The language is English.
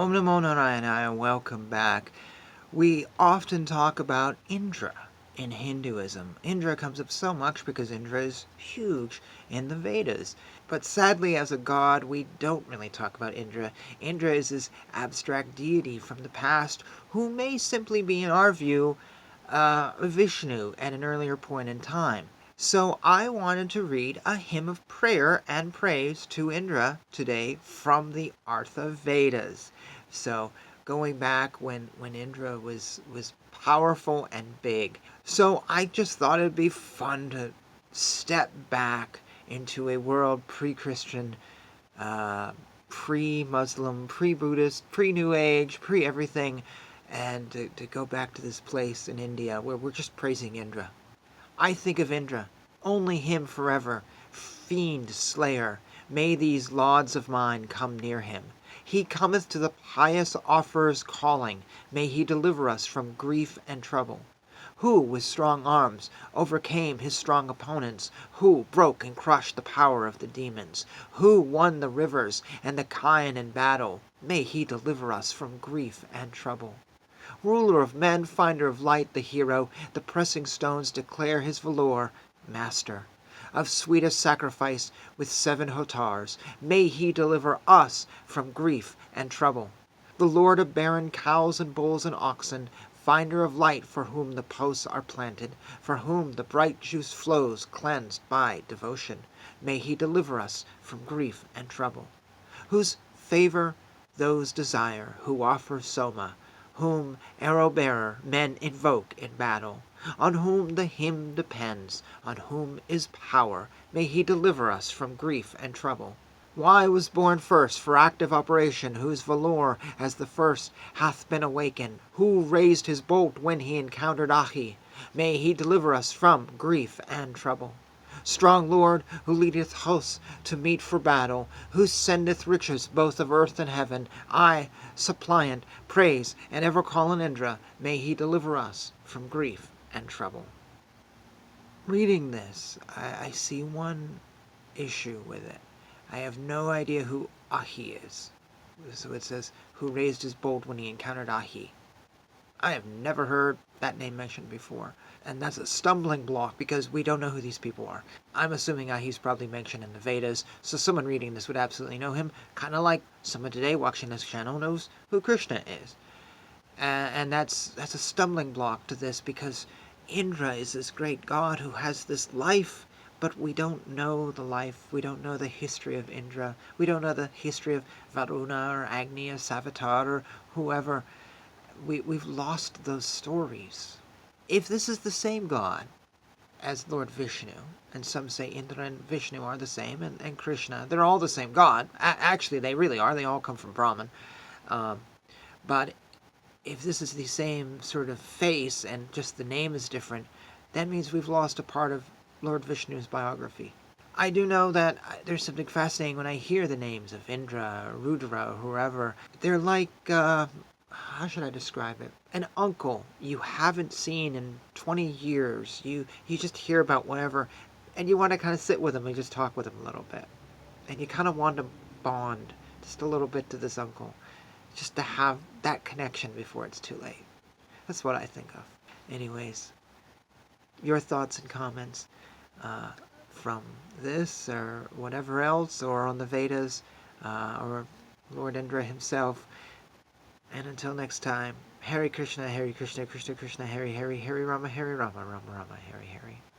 Om Namo Narayana and welcome back. We often talk about Indra in Hinduism. Indra comes up so much because Indra is huge in the Vedas. But sadly, as a god, we don't really talk about Indra. Indra is this abstract deity from the past who may simply be, in our view, Vishnu at an earlier point in time. So I wanted to read a hymn of prayer and praise to Indra today from the Artha Vedas. So going back when Indra was powerful and big. So I just thought it'd be fun to step back into a world pre-Christian, pre-Muslim, pre-Buddhist, pre-New Age, pre-everything, and to go back to this place in India where we're just praising Indra. I think of Indra, only him forever, fiend slayer. May these lauds of mine come near him. He cometh to the pious offerer's calling. May he deliver us from grief and trouble. Who with strong arms overcame his strong opponents? Who broke and crushed the power of the demons? Who won the rivers and the Chian in battle? May he deliver us from grief and trouble. Ruler of men, finder of light, the hero, the pressing stones declare his valor. Master of sweetest sacrifice with 7 hotars, may he deliver us from grief and trouble. The lord of barren cows and bulls and oxen, finder of light for whom the posts are planted, for whom the bright juice flows cleansed by devotion, may he deliver us from grief and trouble. Whose favor those desire who offer soma, whom arrow-bearer men invoke in battle, on whom the hymn depends, on whom is power, may he deliver us from grief and trouble. Why was born first for active operation, whose valor as the first hath been awakened, who raised his bolt when he encountered Ahi, may he deliver us from grief and trouble. Strong Lord, who leadeth hosts to meet for battle, who sendeth riches both of earth and heaven, I, suppliant, praise, and ever call on Indra, may he deliver us from grief and trouble. Reading this, I see one issue with it. I have no idea who Ahi is. So it says, who raised his bolt when he encountered Ahi. I have never heard that name mentioned before. And that's a stumbling block because we don't know who these people are. I'm assuming he's probably mentioned in the Vedas, so someone reading this would absolutely know him, kind of like someone today watching this channel knows who Krishna is. And that's a stumbling block to this because Indra is this great god who has this life, but we don't know the life, we don't know the history of Indra, we don't know the history of Varuna or Agni or Savitar or whoever. We've lost those stories. If this is the same God as Lord Vishnu, and some say Indra and Vishnu are the same, and Krishna, they're all the same God. Actually, they really are. They all come from Brahman. But if this is the same sort of face and just the name is different, that means we've lost a part of Lord Vishnu's biography. I do know that there's something fascinating when I hear the names of Indra, or Rudra, or whoever. They're like, how should I describe it? An uncle you haven't seen in 20 years. You just hear about whatever, and you want to kind of sit with him and just talk with him a little bit. And you kind of want to bond just a little bit to this uncle, just to have that connection before it's too late. That's what I think of. Anyways, your thoughts and comments from this or whatever else, or on the Vedas, or Lord Indra himself. And until next time, Hare Krishna, Krishna Krishna, Hare Hare, Hare Rama, Rama Rama, Hare Hare.